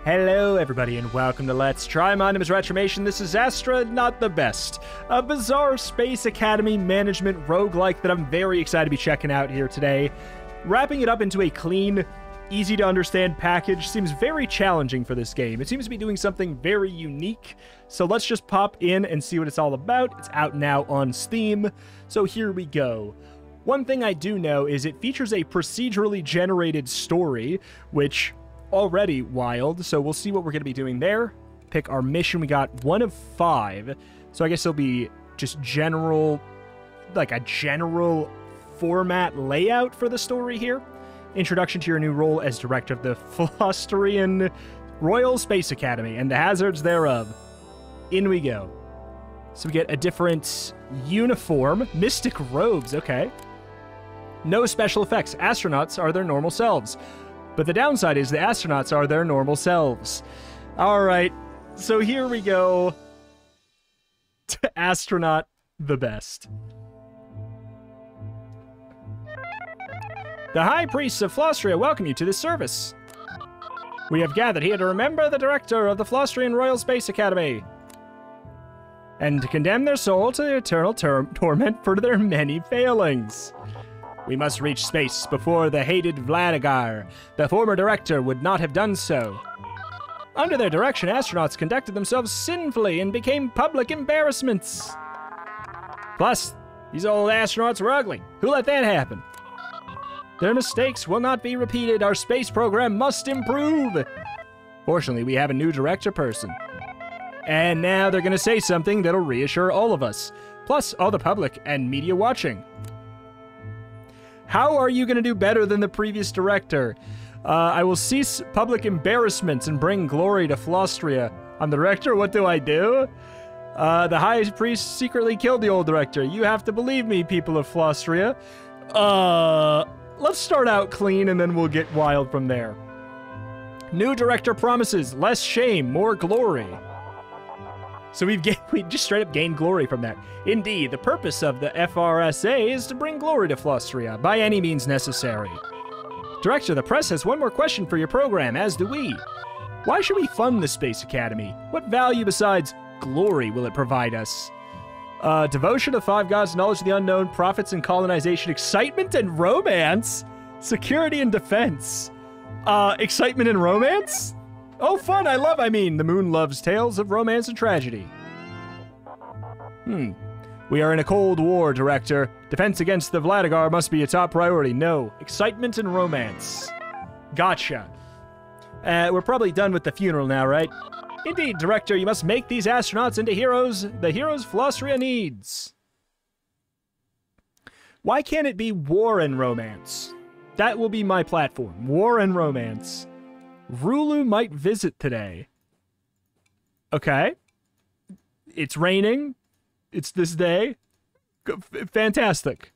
Hello everybody and welcome to Let's Try. My name is Retromation. This is Astronaut the Best, a bizarre Space Academy management roguelike that I'm very excited to be checking out here today. Wrapping it up into a clean, easy to understand package seems very challenging for this game. It seems to be doing something very unique. So let's just pop in and see what it's all about. It's out now on Steam. So here we go. One thing I do know is it features a procedurally generated story, which already wild, so we'll see what we're going to be doing there. Pick our mission. We got 1 of 5, so I guess it'll be just general, like a general format layout for the story here. Introduction to your new role as director of the Phlostrian Royal Space Academy and the hazards thereof. In we go. So we get a different uniform, mystic robes, okay. No special effects. Astronauts are their normal selves. But the downside is the astronauts are their normal selves. All right, so here we go to Astronaut the Best. The High Priests of Flostria welcome you to this service. We have gathered here to remember the director of the Phlostrian Royal Space Academy and to condemn their soul to eternal torment for their many failings. We must reach space before the hated Vladigar. The former director would not have done so. Under their direction, astronauts conducted themselves sinfully and became public embarrassments. Plus, these old astronauts were ugly. Who let that happen? Their mistakes will not be repeated. Our space program must improve. Fortunately, we have a new director person. And now they're going to say something that'll reassure all of us. Plus, all the public and media watching. How are you going to do better than the previous director? I will cease public embarrassments and bring glory to Flostria. I'm the director, what do I do? The High Priest secretly killed the old director. You have to believe me, people of Flostria. Let's start out clean and then we'll get wild from there. New director promises less shame, more glory. So we just straight up gained glory from that. Indeed, the purpose of the FRSA is to bring glory to Flostria by any means necessary. Director, the press has one more question for your program, as do we. Why should we fund the Space Academy? What value besides glory will it provide us? Devotion to the 5 gods, knowledge of the unknown, profits and colonization, excitement and romance, security and defense. Excitement and romance? Oh, fun, I mean, the moon loves tales of romance and tragedy. We are in a Cold War, Director. Defense against the Vladigar must be a top priority. No, excitement and romance. Gotcha. We're probably done with the funeral now, right? Indeed, Director, you must make these astronauts into heroes, the heroes Flostria needs. Why can't it be war and romance? That will be my platform, war and romance. Rulu might visit today. Okay. It's raining. It's this day. Fantastic.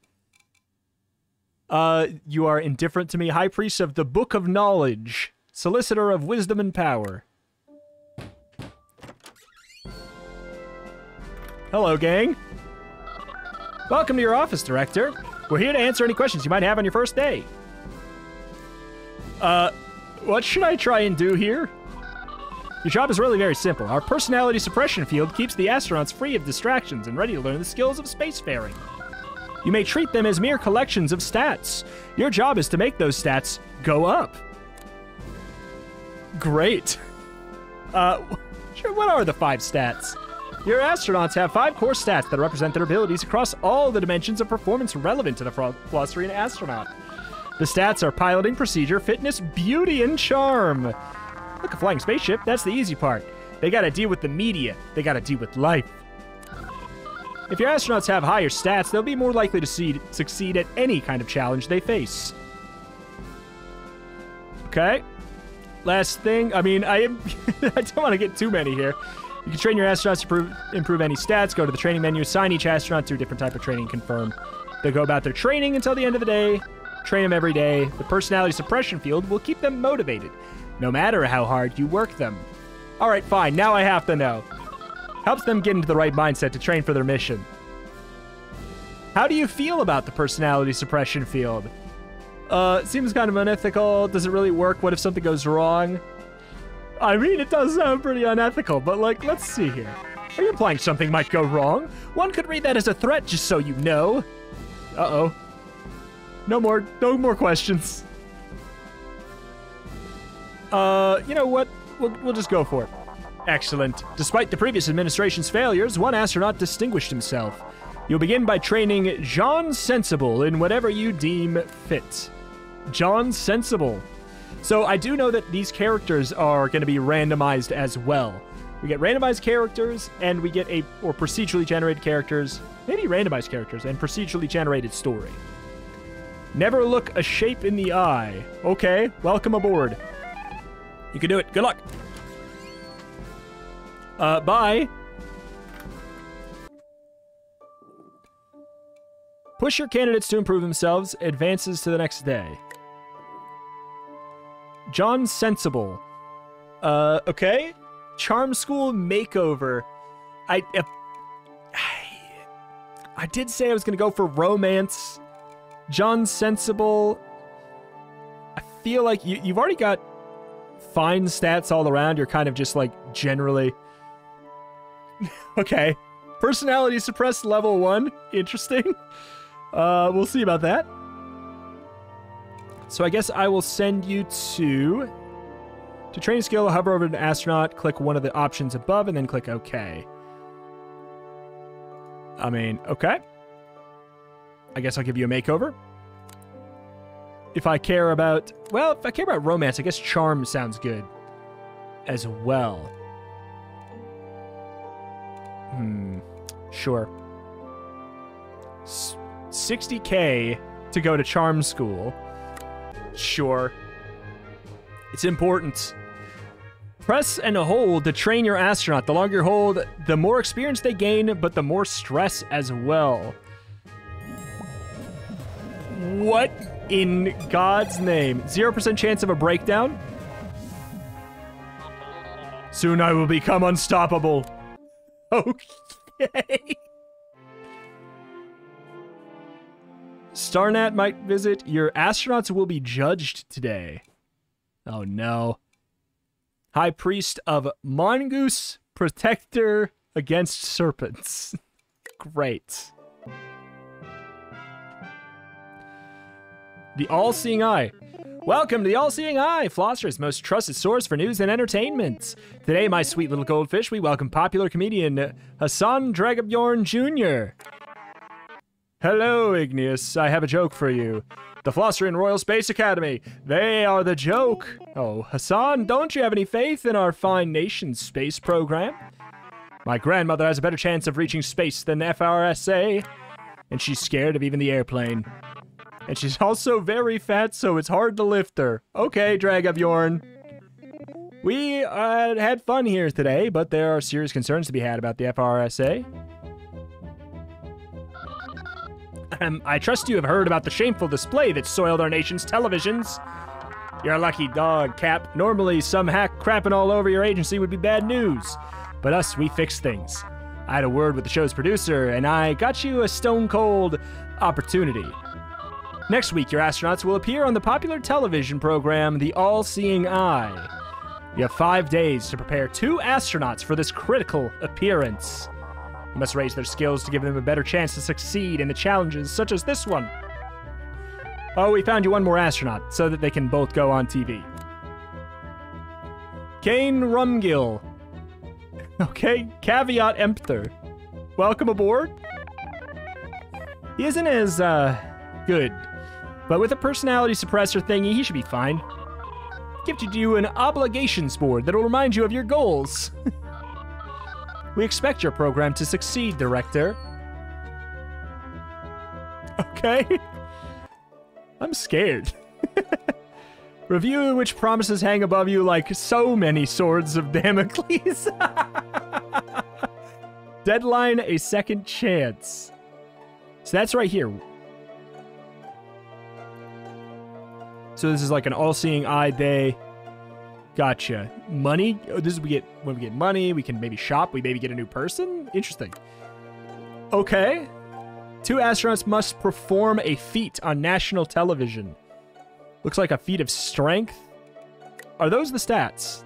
You are indifferent to me, High Priest of the Book of Knowledge, Solicitor of Wisdom and Power. Hello, gang. Welcome to your office, Director. We're here to answer any questions you might have on your first day. What should I try and do here? Your job is really very simple. Our personality suppression field keeps the astronauts free of distractions and ready to learn the skills of spacefaring. You may treat them as mere collections of stats. Your job is to make those stats go up. Great. Sure, what are the 5 stats? Your astronauts have 5 core stats that represent their abilities across all the dimensions of performance relevant to the Phlostrian astronaut. The stats are piloting, procedure, fitness, beauty, and charm. Look, a flying spaceship, that's the easy part. They gotta deal with the media. They gotta deal with life. If your astronauts have higher stats, they'll be more likely to succeed at any kind of challenge they face. Okay. Last thing, I mean, I don't want to get too many here. You can train your astronauts to improve any stats. Go to the training menu, assign each astronaut to a different type of training, confirm. They go about their training until the end of the day. Train them every day. The personality suppression field will keep them motivated, no matter how hard you work them. All right, fine. Now I have to know. Helps them get into the right mindset to train for their mission. How do you feel about the personality suppression field? It seems kind of unethical. Does it really work? What if something goes wrong? I mean, it does sound pretty unethical, but, like, let's see here. Are you implying something might go wrong? One could read that as a threat, just so you know. Uh-oh. No more questions. You know what? We'll just go for it. Excellent. Despite the previous administration's failures, one astronaut distinguished himself. You'll begin by training John Sensible in whatever you deem fit. John Sensible. So I do know that these characters are going to be randomized as well. We get randomized characters, and we get or procedurally generated characters, maybe randomized characters, and procedurally generated story. Never look a shape in the eye. Okay, welcome aboard. You can do it. Good luck. Bye. Push your candidates to improve themselves. Advances to the next day. John Sensible. Okay. Charm School Makeover. I did say I was going to go for romance. John Sensible. I feel like you've already got fine stats all around. You're kind of just like generally... Okay. Personality suppressed level 1. Interesting. We'll see about that. So I guess I will send you to train skill, hover over an astronaut, click one of the options above, and then click OK. I mean, okay. I guess I'll give you a makeover. If I care about... Well, if I care about romance, I guess charm sounds good as well. Sure. 60K to go to charm school. Sure. It's important. Press and hold to train your astronaut. The longer you hold, the more experience they gain, but the more stress as well. What in God's name? 0% chance of a breakdown? Soon I will become unstoppable. Okay. Starnat might visit. Your astronauts will be judged today. Oh no. High Priest of Mongoose, Protector against Serpents. Great. The All-Seeing Eye. Welcome to the All-Seeing Eye, Flosser's most trusted source for news and entertainment. Today, my sweet little goldfish, we welcome popular comedian Hassan Dragobjorn Jr. Hello, Igneous. I have a joke for you. The Flosserian Royal Space Academy. They are the joke. Oh, Hassan, don't you have any faith in our fine nation's space program? My grandmother has a better chance of reaching space than the FRSA, and she's scared of even the airplane. And she's also very fat, so it's hard to lift her. Okay, Dragobjorn. We had fun here today, but there are serious concerns to be had about the FRSA. I trust you have heard about the shameful display that soiled our nation's televisions. You're a lucky dog, Cap. Normally, some hack crapping all over your agency would be bad news. But us, we fix things. I had a word with the show's producer, and I got you a stone-cold opportunity. Next week, your astronauts will appear on the popular television program, The All-Seeing Eye. You have 5 days to prepare 2 astronauts for this critical appearance. You must raise their skills to give them a better chance to succeed in the challenges such as this one. Oh, we found you one more astronaut so that they can both go on TV. Kane Rumgill. Okay, Caveat Emptor. Welcome aboard. He isn't as, good. But with a personality suppressor thingy, he should be fine. Gifted you an obligations board that'll remind you of your goals. We expect your program to succeed, Director. Okay. I'm scared. Review which promises hang above you like so many swords of Damocles. Deadline a second chance. So that's right here. So this is like an all-seeing eye day. Gotcha. Money? Oh, this is when we get money, we can maybe shop, we maybe get a new person? Interesting. Okay. 2 astronauts must perform a feat on national television. Looks like a feat of strength. Are those the stats?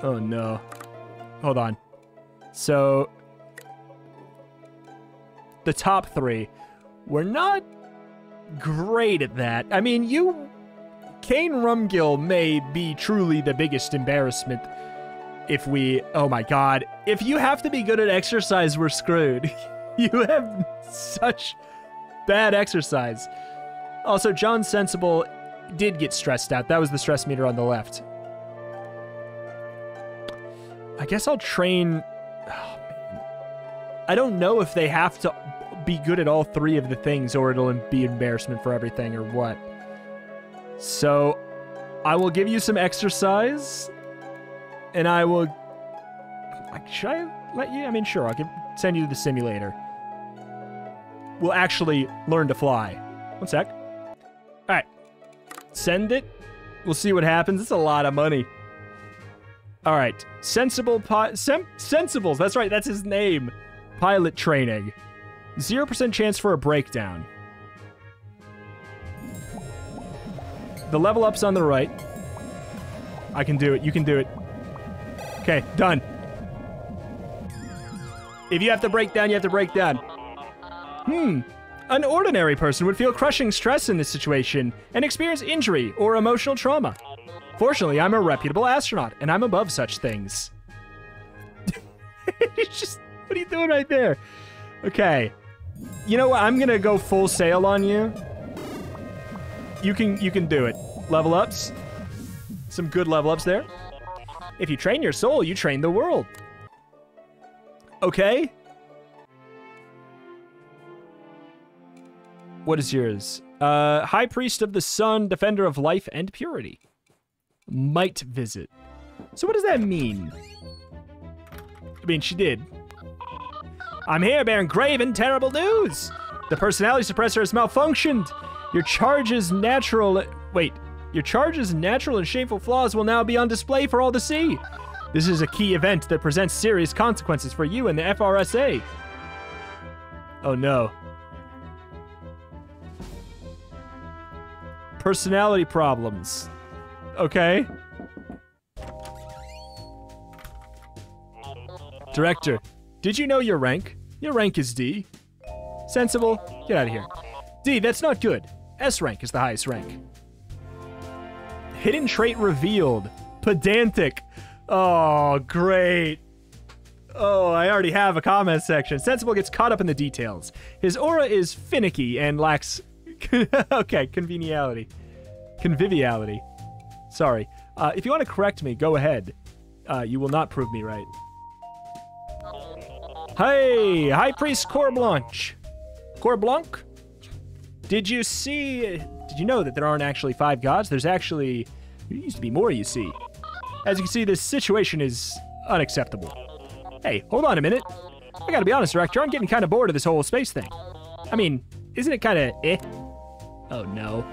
Oh, no. Hold on. So, the top 3. We're not great at that. I mean, Kane Rumgill may be truly the biggest embarrassment if we... Oh, my God. If you have to be good at exercise, we're screwed. You have such bad exercise. Also, John Sensible did get stressed out. That was the stress meter on the left. I guess I'll train... Oh, man. I don't know if they have to be good at all 3 of the things or it'll be embarrassment for everything or what. So, I will give you some exercise, and I will... Should I let you? I mean, sure, I'll send you to the simulator. We'll actually learn to fly. One sec. All right. Send it. We'll see what happens. It's a lot of money. All right. Sensibles. That's right. That's his name. Pilot training. 0% chance for a breakdown. The level up's on the right. I can do it. You can do it. Okay, done. If you have to break down, you have to break down. An ordinary person would feel crushing stress in this situation and experience injury or emotional trauma. Fortunately, I'm a reputable astronaut, and I'm above such things. What are you doing right there? Okay. You know what? I'm gonna go full sail on you. You can do it. Level ups. Some good level ups there. If you train your soul, you train the world. Okay. What is yours? High Priest of the Sun, Defender of Life and Purity. Might visit. So what does that mean? I mean, she did. I'm here bearing grave and terrible news. The personality suppressor has malfunctioned. Your charge's natural and shameful flaws will now be on display for all to see. This is a key event that presents serious consequences for you and the FRSA. Oh no. Personality problems. Okay. Director, did you know your rank? Your rank is D. Sensible, get out of here. D, that's not good. S rank is the highest rank. Hidden trait revealed. Pedantic. Oh, great. Oh, I already have a comment section. Sensible gets caught up in the details. His aura is finicky and lacks... okay, conviviality. Sorry. If you want to correct me, go ahead. You will not prove me right. Hey, High Priest Corblanche. Corblanc? Did you know that there aren't actually 5 gods? There used to be more, you see. As you can see, this situation is unacceptable. Hey, hold on a minute. I gotta be honest, Director, I'm getting kind of bored of this whole space thing. I mean, isn't it kind of eh? Oh, no.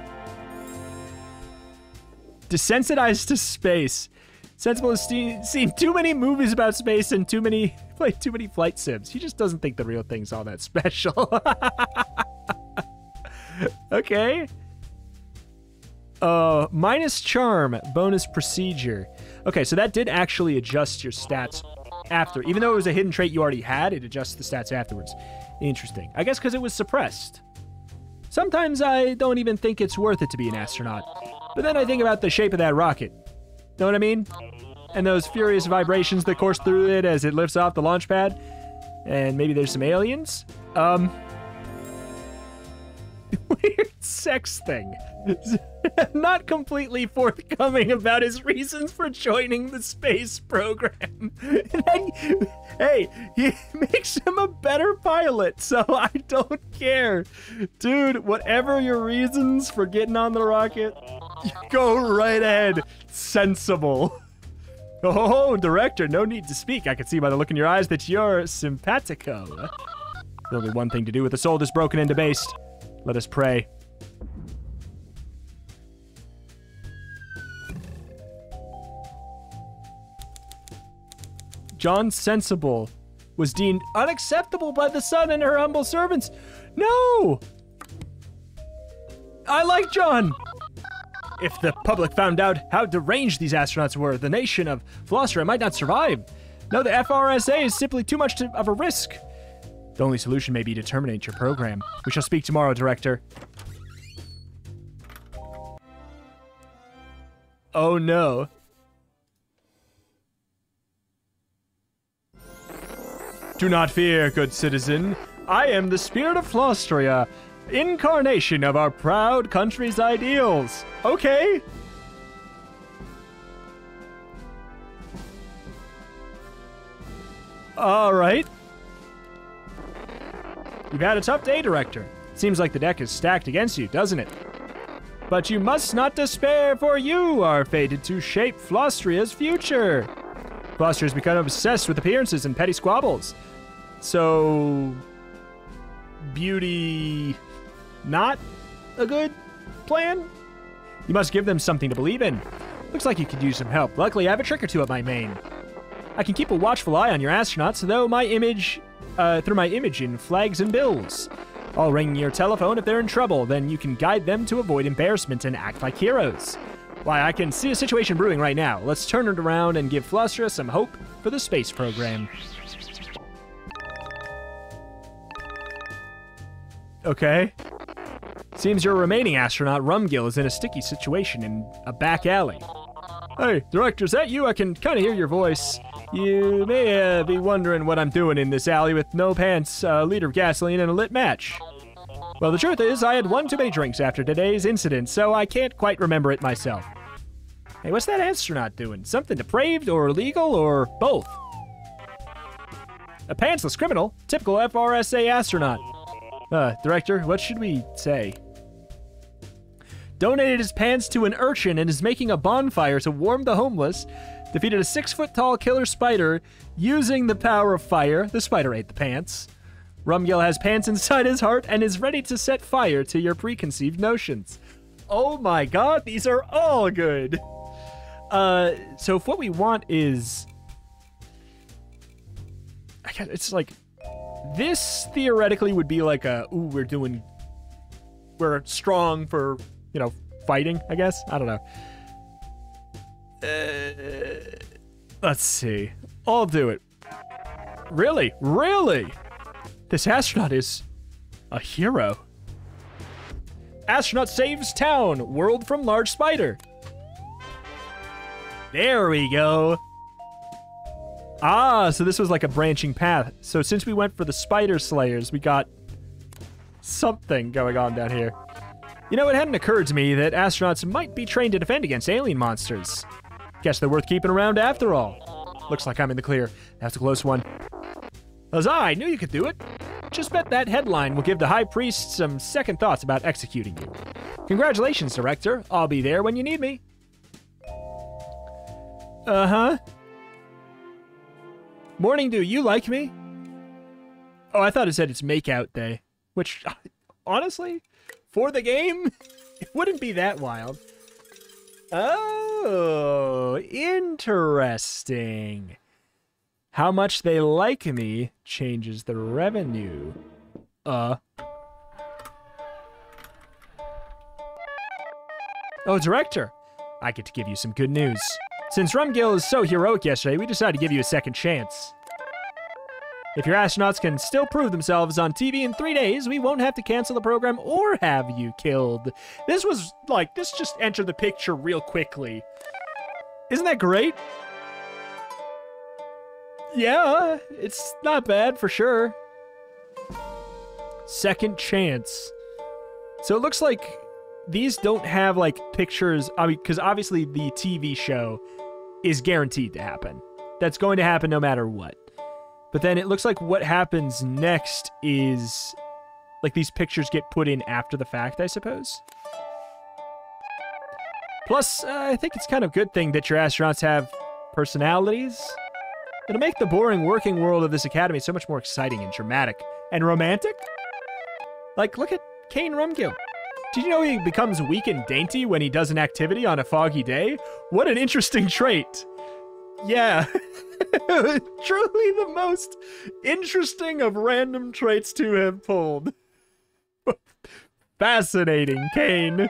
Desensitized to space. Sensible has seen too many movies about space and played too many flight sims. He just doesn't think the real thing's all that special. Okay. Minus charm, bonus procedure. Okay, so that did actually adjust your stats after. Even though it was a hidden trait you already had, it adjusts the stats afterwards. Interesting. I guess because it was suppressed. Sometimes I don't even think it's worth it to be an astronaut. But then I think about the shape of that rocket. Know what I mean? And those furious vibrations that course through it as it lifts off the launch pad. And maybe there's some aliens. Weird sex thing. Not completely forthcoming about his reasons for joining the space program. Hey, he makes him a better pilot, so I don't care. Dude, whatever your reasons for getting on the rocket, you go right ahead. Sensible. Oh, Director, no need to speak. I can see by the look in your eyes that you're simpatico. There's only one thing to do with a soul that's broken and debased. Let us pray. John Sensible was deemed unacceptable by the Sun and her humble servants. No! I like John! If the public found out how deranged these astronauts were, the nation of Flostria might not survive. No, the FRSA is simply too much of a risk. The only solution may be to terminate your program. We shall speak tomorrow, Director. Oh no. Do not fear, good citizen. I am the spirit of Flostria, incarnation of our proud country's ideals. Okay. All right. You've had a tough day, Director. Seems like the deck is stacked against you, doesn't it? But you must not despair, for you are fated to shape Flostria's future. Flostria's become obsessed with appearances and petty squabbles. So, beauty not a good plan? You must give them something to believe in. Looks like you could use some help. Luckily, I have a trick or two up my main. I can keep a watchful eye on your astronauts, through my image in flags and bills. I'll ring your telephone if they're in trouble, then you can guide them to avoid embarrassment and act like heroes. Why, I can see a situation brewing right now. Let's turn it around and give Flostria some hope for the space program. Okay. Seems your remaining astronaut, Rumgill, is in a sticky situation in a back alley. Hey, Director, is that you? I can kind of hear your voice. You may be wondering what I'm doing in this alley with no pants, a liter of gasoline, and a lit match. Well, the truth is, I had one too many drinks after today's incident, so I can't quite remember it myself. Hey, what's that astronaut doing? Something depraved or illegal or both? A pantsless criminal? Typical FRSA astronaut. Director, what should we say? Donated his pants to an urchin and is making a bonfire to warm the homeless. Defeated a 6-foot-tall killer spider using the power of fire. The spider ate the pants. Rumgill has pants inside his heart and is ready to set fire to your preconceived notions. Oh my god, these are all good. So if what we want is... It's like... This theoretically would be like a, ooh, we're strong for, you know, fighting, I guess. I don't know. Let's see. I'll do it. Really? Really? This astronaut is a hero. Astronaut saves town. World from large spider. There we go. Ah, so this was like a branching path. So since we went for the spider slayers, we got something going on down here. You know, it hadn't occurred to me that astronauts might be trained to defend against alien monsters. Guess they're worth keeping around after all. Looks like I'm in the clear. That's a close one. Huzzah, I knew you could do it. Just bet that headline will give the High Priest some second thoughts about executing you. Congratulations, Director. I'll be there when you need me. Uh-huh. Morning, do you like me? Oh, I thought it said it's makeout day. Which, honestly, for the game, it wouldn't be that wild. Oh, interesting. How much they like me changes the revenue. Oh, Director, I get to give you some good news. Since Rumgill is so heroic yesterday, we decided to give you a second chance. If your astronauts can still prove themselves on TV in 3 days, we won't have to cancel the program or have you killed. This was like, this just entered the picture real quickly. Isn't that great? Yeah, it's not bad for sure. Second chance. So it looks like these don't have like pictures, I mean, because obviously the TV show is guaranteed to happen. That's going to happen no matter what. But then it looks like what happens next is like these pictures get put in after the fact, I suppose. Plus, I think it's kind of a good thing that your astronauts have personalities. It'll make the boring working world of this academy so much more exciting and dramatic. And romantic? Like, look at Kane Rumgill. Did you know he becomes weak and dainty when he does an activity on a foggy day? What an interesting trait. Yeah. Truly the most interesting of random traits to have pulled. Fascinating, Kane.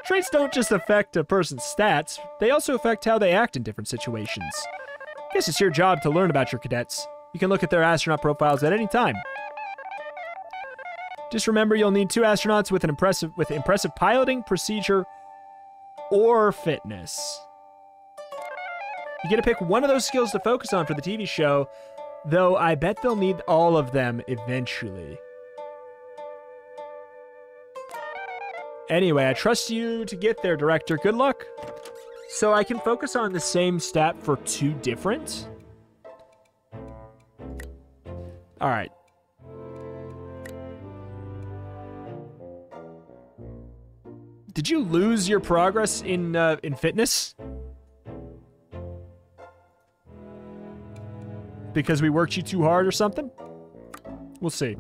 Traits don't just affect a person's stats, they also affect how they act in different situations. Guess it's your job to learn about your cadets. You can look at their astronaut profiles at any time. Just remember you'll need 2 astronauts with impressive piloting, procedure, or fitness. You get to pick one of those skills to focus on for the TV show, though I bet they'll need all of them eventually. Anyway, I trust you to get there, Director. Good luck. So I can focus on the same stat for 2 different? All right. Did you lose your progress in fitness? Because we worked you too hard or something? We'll see.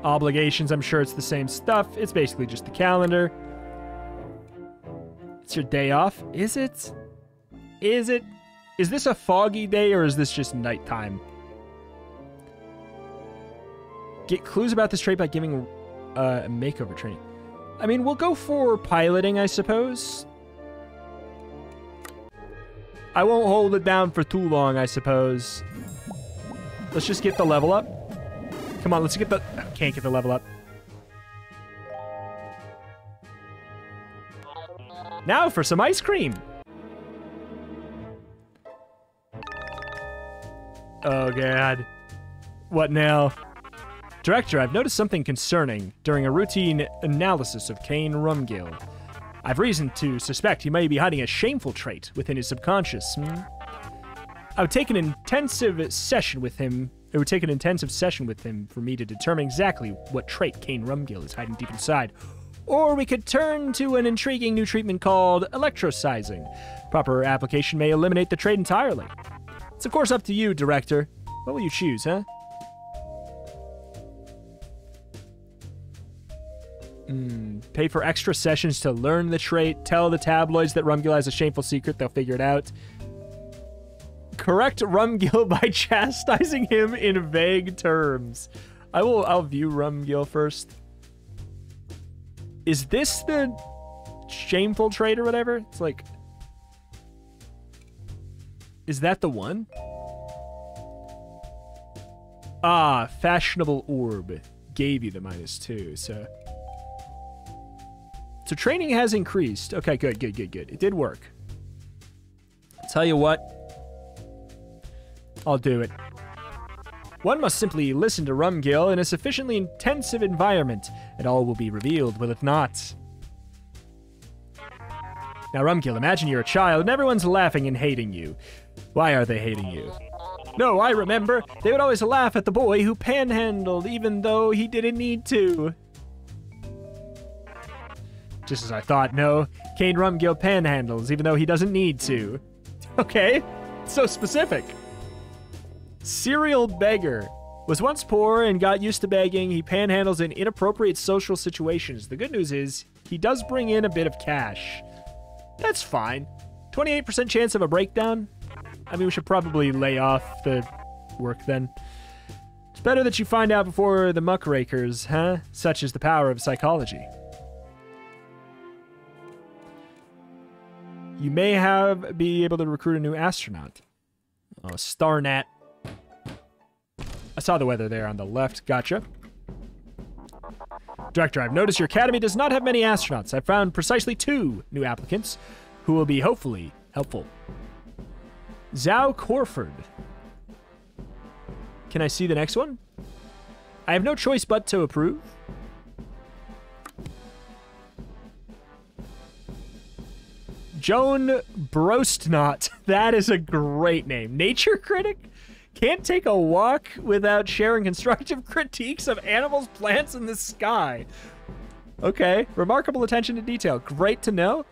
Obligations, I'm sure it's the same stuff. It's basically just the calendar. It's your day off. Is it? Is it? Is this a foggy day or is this just nighttime? Get clues about this trait by giving a makeover training. I mean, we'll go for piloting, I suppose. I won't hold it down for too long, I suppose. Let's just get the level up. Come on, let's get the... Can't get the level up. Now for some ice cream. Oh, God. What now? Director, I've noticed something concerning during a routine analysis of Cain Rumgill. I've reason to suspect he may be hiding a shameful trait within his subconscious. I would take an intensive session with him. It would take an intensive session with him for me to determine exactly what trait Cain Rumgill is hiding deep inside. Or we could turn to an intriguing new treatment called electrosizing. Proper application may eliminate the trait entirely. It's of course up to you, Director. What will you choose, huh? Pay for extra sessions to learn the trait. Tell the tabloids that Rumgill has a shameful secret. They'll figure it out. Correct Rumgill by chastising him in vague terms. I'll view Rumgill first. Is this the shameful trait or whatever? It's like... Is that the one? Ah, fashionable orb. Gave you the -2, so... So training has increased. Okay, good. It did work. Tell you what. I'll do it. One must simply listen to Rumgill in a sufficiently intensive environment, and all will be revealed, will it not? Now, Rumgill, imagine you're a child, and everyone's laughing and hating you. Why are they hating you? No, I remember. They would always laugh at the boy who panhandled, even though he didn't need to. Just as I thought, no. Cain Rumgill panhandles, even though he doesn't need to. Okay, so specific. Serial beggar. Was once poor and got used to begging. He panhandles in inappropriate social situations. The good news is, he does bring in a bit of cash. That's fine. 28% chance of a breakdown? I mean, we should probably lay off the work then. It's better that you find out before the muckrakers, huh? Such is the power of psychology. You may be able to recruit a new astronaut. Oh, Starnat. I saw the weather there on the left. Gotcha. Director, I've noticed your academy does not have many astronauts. I've found precisely 2 new applicants who will be hopefully helpful. Zhao Corford. Can I see the next one? I have no choice but to approve. Joan Brostnot. That is a great name. Nature critic? Can't take a walk without sharing constructive critiques of animals, plants, and the sky. Okay. Remarkable attention to detail. Great to know.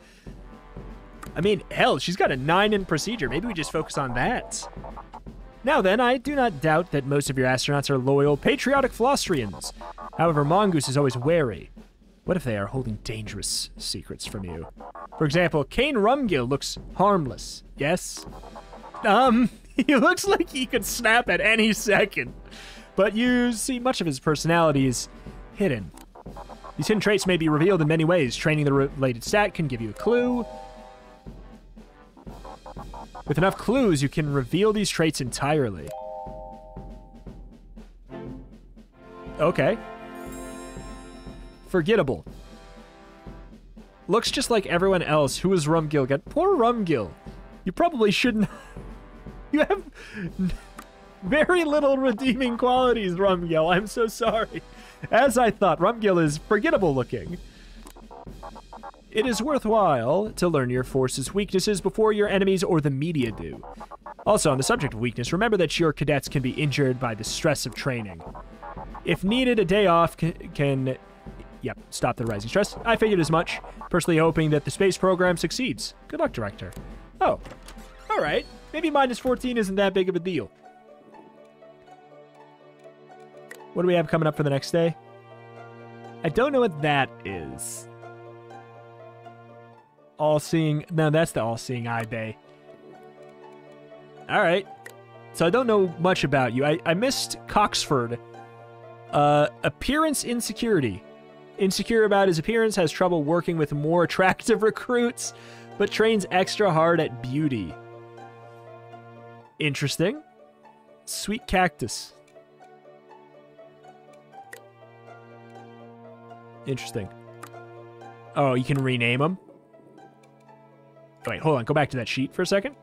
I mean, hell, she's got a 9 in procedure. Maybe we just focus on that. Now then, I do not doubt that most of your astronauts are loyal, patriotic Flostrians. However, Mongoose is always wary. What if they are holding dangerous secrets from you? For example, Cain Rumgill looks harmless. Yes? He looks like he could snap at any second. But you see much of his personality is hidden. These hidden traits may be revealed in many ways. Training the related stat can give you a clue. With enough clues, you can reveal these traits entirely. Okay. Forgettable. Looks just like everyone else. Who is Rumgill? Poor Rumgill. You probably shouldn't... You have very little redeeming qualities, Rumgill. I'm so sorry. As I thought, Rumgill is forgettable looking. It is worthwhile to learn your force's weaknesses before your enemies or the media do. Also, on the subject of weakness, remember that your cadets can be injured by the stress of training. If needed, a day off can stop the rising stress. I figured as much, personally hoping that the space program succeeds. Good luck, Director. Oh, all right. Maybe -14 isn't that big of a deal. What do we have coming up for the next day? I don't know what that is. All-seeing... No, that's the all-seeing eye bay. All right. So I don't know much about you. I missed Coxford. Appearance insecurity. Insecure about his appearance, has trouble working with more attractive recruits, but trains extra hard at beauty. Interesting. Sweet cactus. Interesting. Oh, you can rename them? Wait, hold on. Go back to that sheet for a second.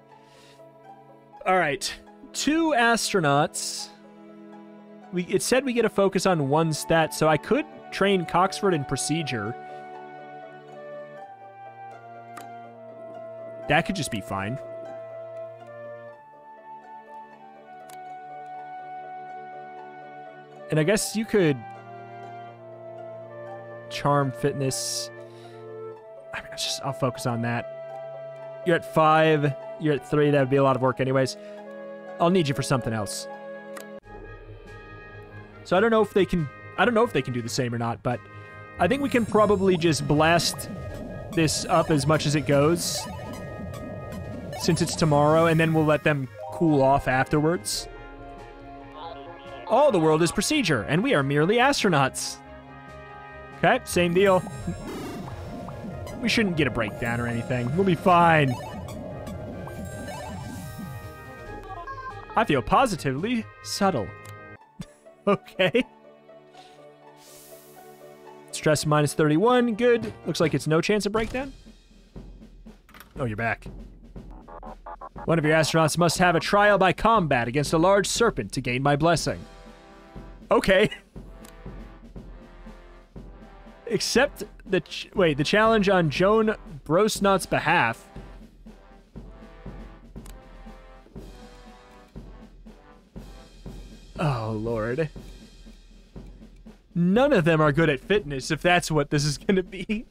All right. 2 astronauts. It said we get a focus on 1 stat, so I could train Coxford in procedure. That could just be fine. And I guess you could... Charm, fitness... I mean, I'll focus on that. You're at 5. You're at 3. That would be a lot of work anyways. I'll need you for something else. So I don't know if they can... I don't know if they can do the same or not, but I think we can probably just blast this up as much as it goes, since it's tomorrow, and then we'll let them cool off afterwards. All the world is procedure, and we are merely astronauts. Okay, same deal. We shouldn't get a breakdown or anything. We'll be fine. I feel positively subtle. Okay. Stress -31. Good. Looks like it's no chance of breakdown. Oh, you're back. One of your astronauts must have a trial by combat against a large serpent to gain my blessing. Okay. Accept the... the challenge on Joan Brosnaught's behalf. Oh, Lord. None of them are good at fitness, if that's what this is going to be.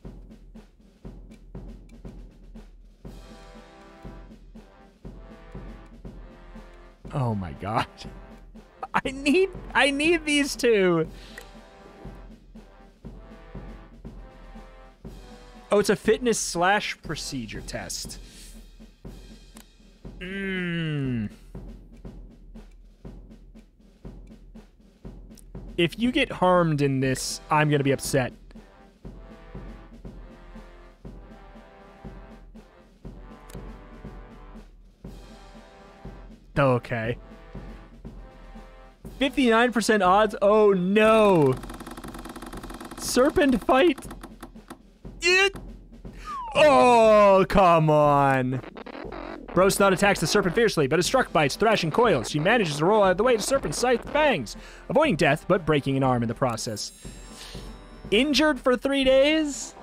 Oh, my God. I need these 2. Oh, it's a fitness / procedure test. If you get harmed in this, I'm going to be upset. Okay. 59% odds? Oh, no. Serpent fight. Oh, come on. Brosnaut attacks the serpent fiercely, but is struck by its thrashing coils. She manages to roll out of the way to serpent's scythe fangs, avoiding death, but breaking an arm in the process. Injured for 3 days?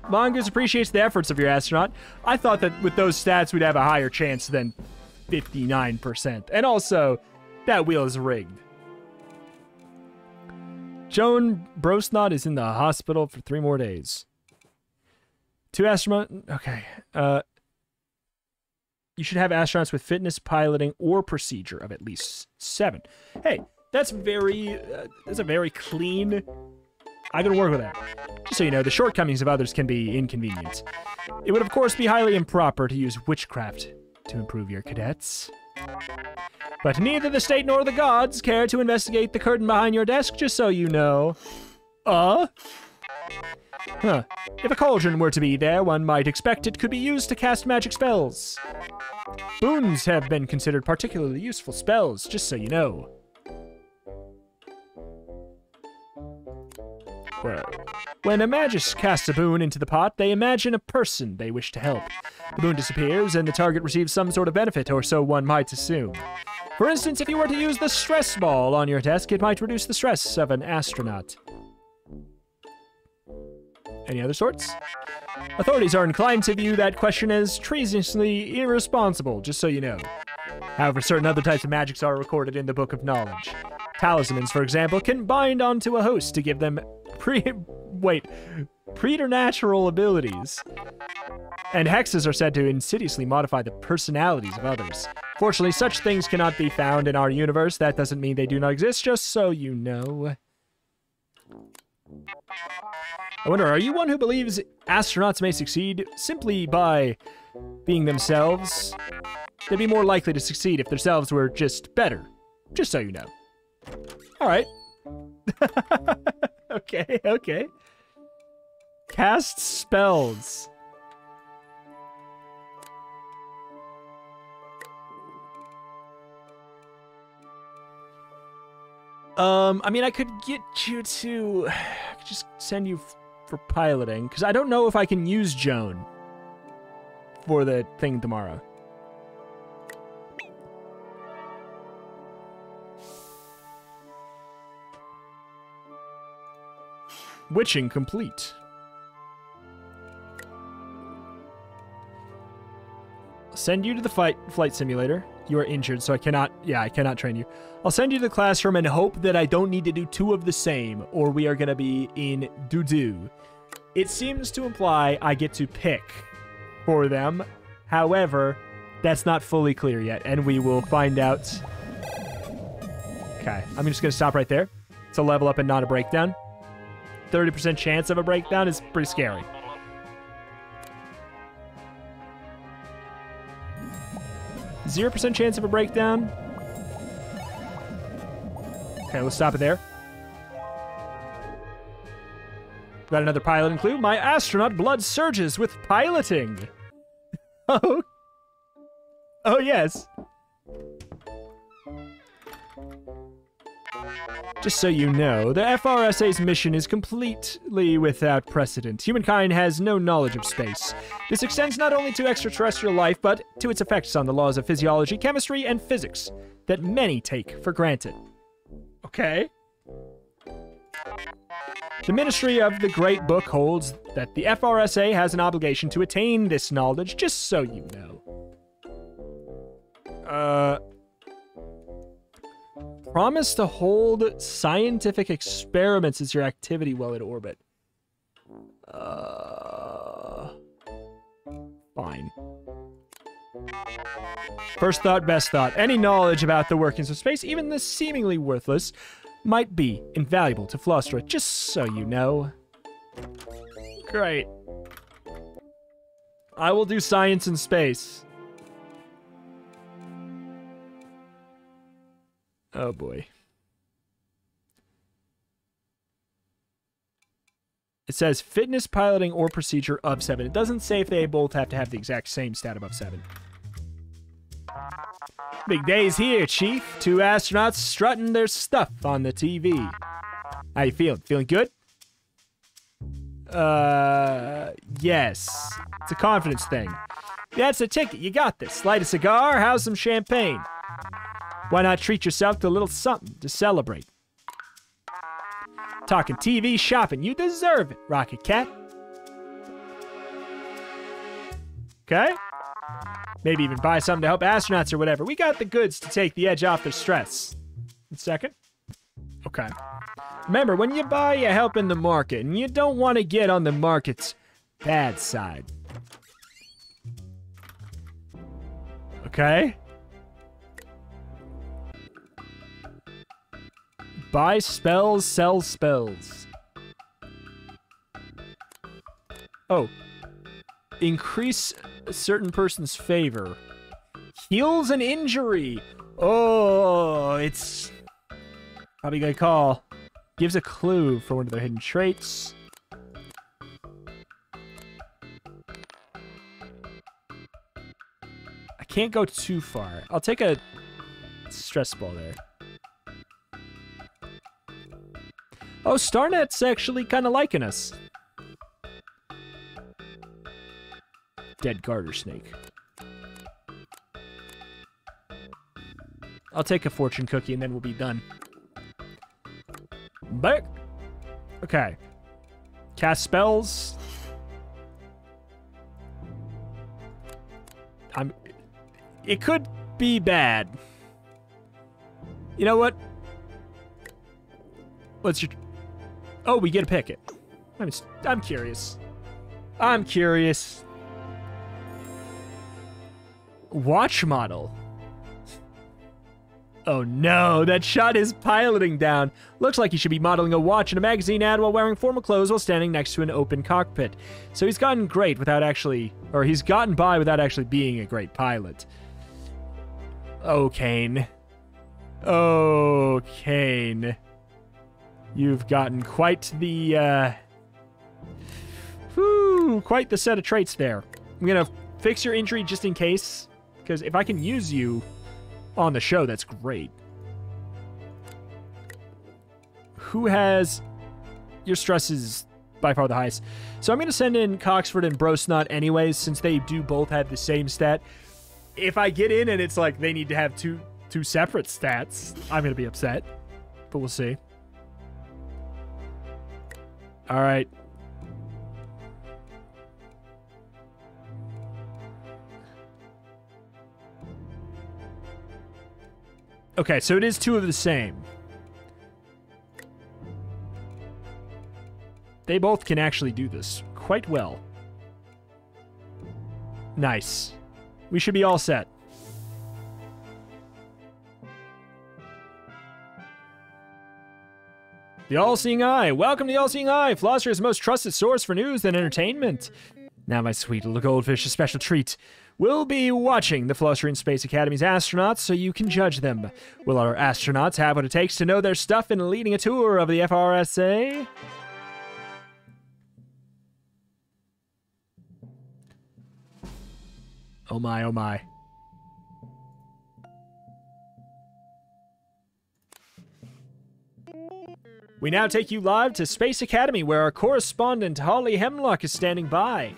Mongoose appreciates the efforts of your astronaut. I thought that with those stats, we'd have a higher chance than 59%. And also, that wheel is rigged. Joan Brosnaut is in the hospital for 3 more days. 2 astronauts... Okay. You should have astronauts with fitness, piloting, or procedure of at least 7. Hey, that's a very clean... I can work with that. Just so you know, the shortcomings of others can be inconvenient. It would, of course, be highly improper to use witchcraft to improve your cadets. But neither the state nor the gods care to investigate the curtain behind your desk, just so you know. Huh. If a cauldron were to be there, one might expect it could be used to cast magic spells. Boons have been considered particularly useful spells, just so you know. Well, when a magus casts a boon into the pot, they imagine a person they wish to help. The boon disappears, and the target receives some sort of benefit, or so one might assume. For instance, if you were to use the stress ball on your desk, it might reduce the stress of an astronaut. Any other sorts? Authorities are inclined to view that question as treasonously irresponsible, just so you know. However, certain other types of magics are recorded in the Book of Knowledge. Talismans, for example, can bind onto a host to give them preternatural abilities. And hexes are said to insidiously modify the personalities of others. Fortunately, such things cannot be found in our universe. That doesn't mean they do not exist, just so you know. I wonder, are you one who believes astronauts may succeed simply by being themselves? They'd be more likely to succeed if themselves were just better. Just so you know. Alright. Okay. Cast spells. I mean, I could get you to... I could just send you for piloting, because I don't know if I can use Joan for the thing tomorrow. Witching complete. I'll send you to the flight simulator. You are injured, so I cannot train you. I'll send you to the classroom and hope that I don't need to do two of the same, or we are going to be in doo-doo. It seems to imply I get to pick for them. However, that's not fully clear yet, and we will find out. Okay, I'm just going to stop right there. It's a level up and not a breakdown. 30% chance of a breakdown is pretty scary. 0% chance of a breakdown. Okay, let's stop it there. Got another piloting clue. My astronaut blood surges with piloting. Oh yes. Just so you know, the FRSA's mission is completely without precedent. Humankind has no knowledge of space. This extends not only to extraterrestrial life, but to its effects on the laws of physiology, chemistry, and physics that many take for granted. Okay. The Ministry of the Great Book holds that the FRSA has an obligation to attain this knowledge, just so you know. Promise to hold scientific experiments as your activity while in orbit. Fine. First thought, best thought. Any knowledge about the workings of space, even the seemingly worthless, might be invaluable to Flostra, just so you know. Great. I will do science in space. Oh boy. It says fitness, piloting, or procedure of 7. It doesn't say if they both have to have the exact same stat above 7. Big day's here, Chief. 2 astronauts strutting their stuff on the TV. How you feeling? Feeling good? Yes. It's a confidence thing. That's a ticket. You got this. Light a cigar, how's some champagne? Why not treat yourself to a little something to celebrate? Talking TV shopping. You deserve it, Rocket Cat. Okay? Maybe even buy something to help astronauts or whatever. We got the goods to take the edge off their stress. 1 second. Okay. Remember, when you buy, you help in the market, and you don't want to get on the market's bad side. Okay? Buy spells, sell spells. Oh. Increase a certain person's favor. Heals an injury. Oh, it's probably a good call. Gives a clue for one of their hidden traits. can't go too far. I'll take a stress ball there. Oh, Starnet's actually kind of liking us. Dead garter snake. I'll take a fortune cookie and then we'll be done. Back. Okay. Cast spells. It could be bad. You know what? What's your... Oh, we get to pick it. I'm curious. I'm curious. Watch model. Oh no, that shot is piloting down. Looks like he should be modeling a watch in a magazine ad while wearing formal clothes while standing next to an open cockpit. So he's gotten great without actually... Or he's gotten by without actually being a great pilot. Oh, Kane. Oh, Kane. You've gotten quite the, quite the set of traits there. I'm gonna fix your injury just in case, because if I can use you on the show, that's great. Who has... Your stress is by far the highest. So I'm gonna send in Coxford and Brosnot anyways, since they do both have the same stat. If I get in and it's like they need to have two separate stats, I'm gonna be upset. But we'll see. All right. Okay, so it is two of the same. They both can actually do this quite well. Nice. We should be all set. The All-Seeing Eye. Welcome to the All-Seeing Eye, Philosopher's most trusted source for news and entertainment. Now, my sweet little goldfish, a special treat. We'll be watching the Philosopher Space Academy's astronauts so you can judge them. Will our astronauts have what it takes to know their stuff in leading a tour of the FRSA? Oh my, oh my. We now take you live to Space Academy, where our correspondent, Holly Hemlock, is standing by.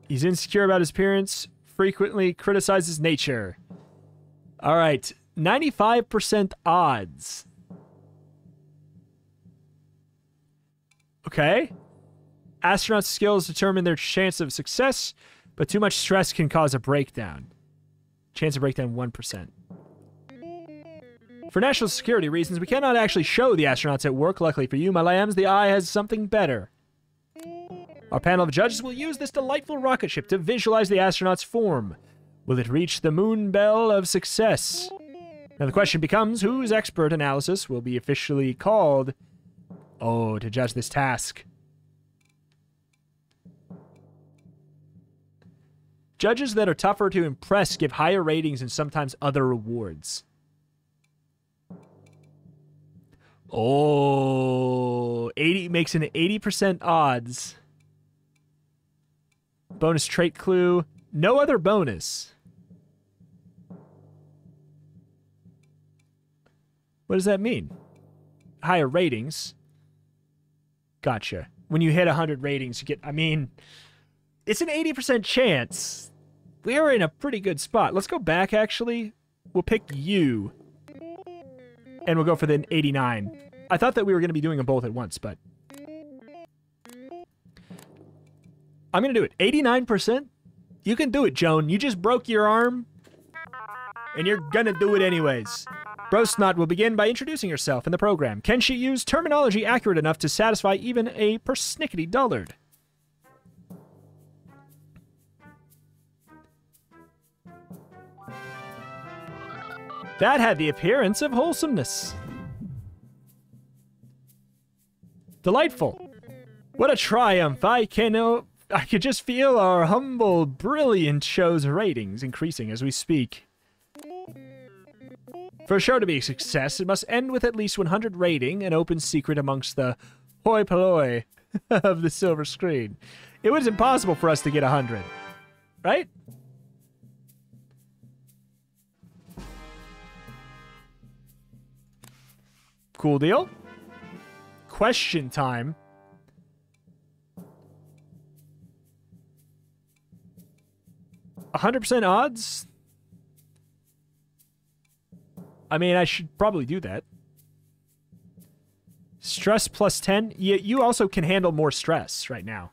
He's insecure about his appearance, frequently criticizes nature. All right, 95% odds. Okay. Astronauts' skills determine their chance of success, but too much stress can cause a breakdown. Chance of breakdown, 1%. For national security reasons, we cannot actually show the astronauts at work. Luckily for you, my lambs, the eye has something better. Our panel of judges will use this delightful rocket ship to visualize the astronauts' form. Will it reach the moon bell of success? Now the question becomes, whose expert analysis will be officially called, to judge this task? Judges that are tougher to impress give higher ratings and sometimes other rewards. Oh, 80 makes an 80% odds. Bonus trait clue. No other bonus. What does that mean? Higher ratings. Gotcha. When you hit 100 ratings, you get... I mean, it's an 80% chance. We're in a pretty good spot. Let's go back, actually. We'll pick you. And we'll go for the 89. I thought that we were going to be doing them both at once, but... I'm going to do it. 89%? You can do it, Joan. You just broke your arm. And you're going to do it anyways. Brosnot will begin by introducing herself in the program. Can she use terminology accurate enough to satisfy even a persnickety dullard? That had the appearance of wholesomeness. Delightful. What a triumph. I could just feel our humble, brilliant show's ratings increasing as we speak. For a show to be a success, it must end with at least 100 rating, an open secret amongst the hoi polloi of the silver screen. It was impossible for us to get 100. Right? Cool deal. Question time. %100 odds? I mean, I should probably do that. Stress plus 10. You also can handle more stress right now.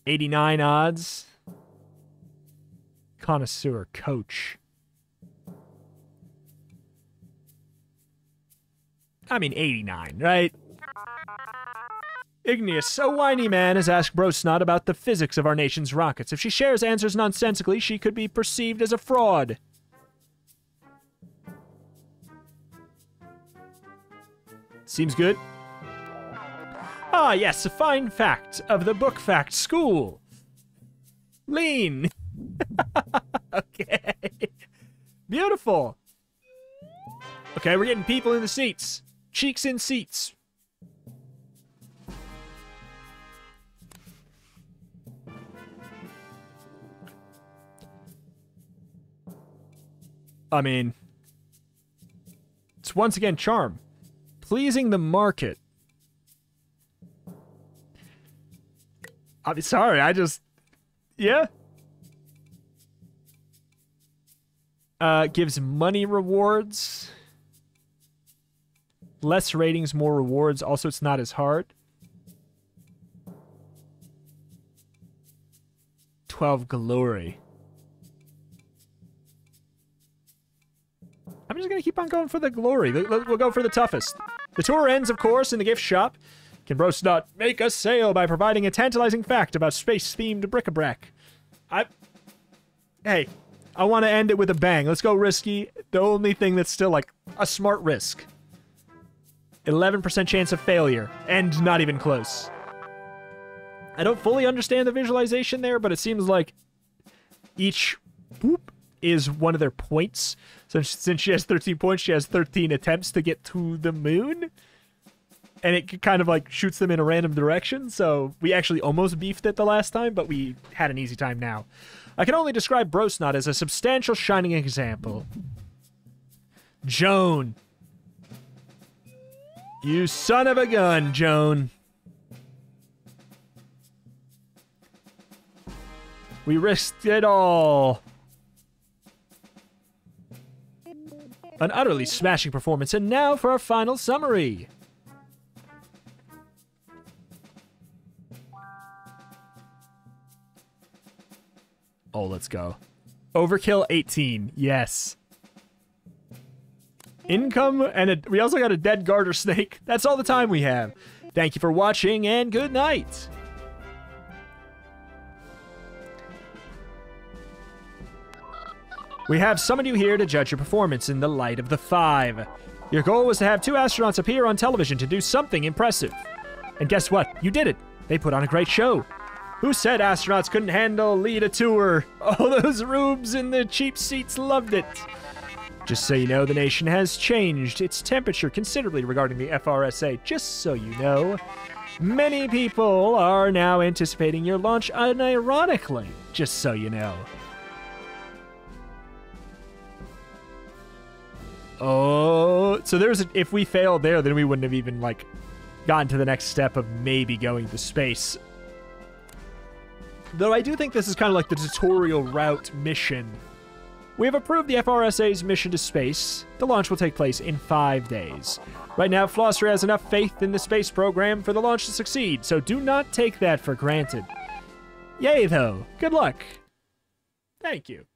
89 odds. Connoisseur coach. I mean, 89, right? Igneous, a whiny man, has asked Brosnot about the physics of our nation's rockets. If she shares answers nonsensically, she could be perceived as a fraud. Seems good. Ah, yes, a fine fact of the book fact school. Lean. Okay. Beautiful. Okay, we're getting people in the seats. Cheeks in seats. I mean, it's once again charm. Pleasing the market. I'm sorry, I just... Yeah. Gives money rewards. Less ratings, more rewards. Also, it's not as hard. 12 glory. I'm just going to keep on going for the glory. We'll go for the toughest. The tour ends, of course, in the gift shop. Can Brosnot make a sale by providing a tantalizing fact about space-themed bric-a-brac? Hey, I want to end it with a bang. Let's go risky. The only thing that's still, like, a smart risk. 11% chance of failure, and not even close. I don't fully understand the visualization there, but it seems like each boop is one of their points. So since she has 13 points, she has 13 attempts to get to the moon. And it kind of like shoots them in a random direction. So we actually almost beefed it the last time, but we had an easy time now. I can only describe Brosnot as a substantial shining example. Joan. You son of a gun, Joan. We risked it all. An utterly smashing performance, and now for our final summary. Oh, let's go. Overkill 18, yes. Income, and we also got a dead garter snake. That's all the time we have. Thank you for watching, and good night. We have summoned you here to judge your performance in the light of the 5. Your goal was to have 2 astronauts appear on television to do something impressive. And guess what? You did it. They put on a great show. Who said astronauts couldn't lead a tour? All those rubes in the cheap seats loved it. Just so you know, the nation has changed its temperature considerably regarding the FRSA, just so you know. Many people are now anticipating your launch unironically, just so you know. Oh, so if we failed there, then we wouldn't have even, like, gotten to the next step of maybe going to space. Though I do think this is kind of like the tutorial route mission. We have approved the FRSA's mission to space. The launch will take place in 5 days. Right now, Flosser has enough faith in the space program for the launch to succeed, so do not take that for granted. Yay, though. Good luck. Thank you.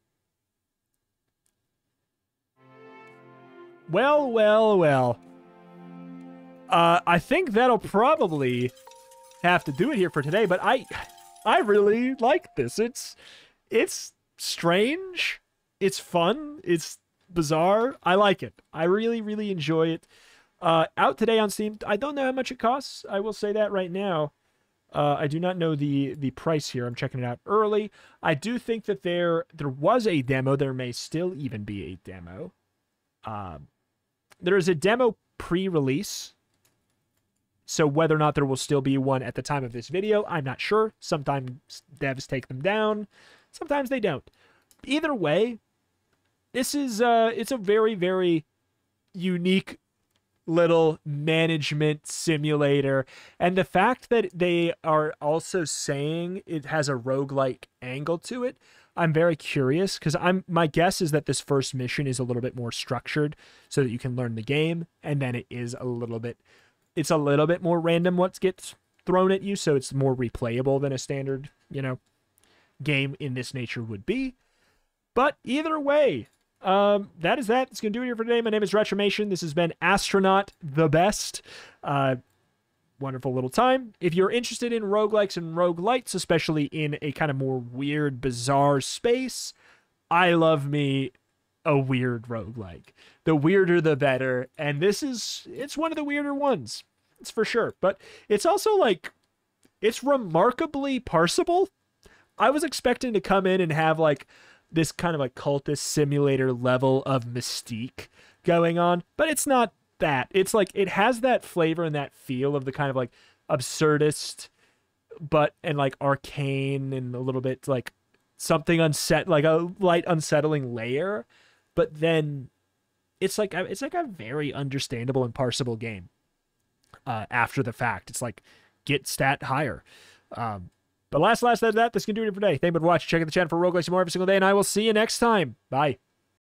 Well, well, well. I think that'll probably have to do it here for today, but I really like this. It's strange. It's fun. It's bizarre. I like it. I really, really enjoy it. Out today on Steam. I don't know how much it costs. I will say that right now. I do not know the price here. I'm checking it out early. I do think that there was a demo. There may still even be a demo. There is a demo pre-release. So whether or not there will still be one at the time of this video, I'm not sure. Sometimes devs take them down, sometimes they don't. Either way, this is it's a very, very unique little management simulator, and the fact that they are also saying it has a roguelike angle to it, I'm very curious, because my guess is that this first mission is a little bit more structured so that you can learn the game, and then it's a little bit more random what gets thrown at you, so it's more replayable than a standard, game in this nature would be. But either way, that is that. It's going to do it here for today. My name is Retromation. This has been Astronaut the Best. Wonderful little time. If you're interested in roguelikes and roguelites, especially in a kind of more weird, bizarre space, I love me a weird roguelike. The weirder, the better. And it's one of the weirder ones. It's for sure. But it's also it's remarkably parsable. I was expecting to come in and have this kind of cultist simulator level of mystique going on, but it's not that. It's it has that flavor and that feel of the kind of absurdist, and arcane, and a little bit something a light unsettling layer, but then it's a very understandable and parsable game. After the fact, it's get stat higher. But last, that's going to do it for today. Thank you for watching. Check out the channel for roguelikes more every single day, and I will see you next time. Bye.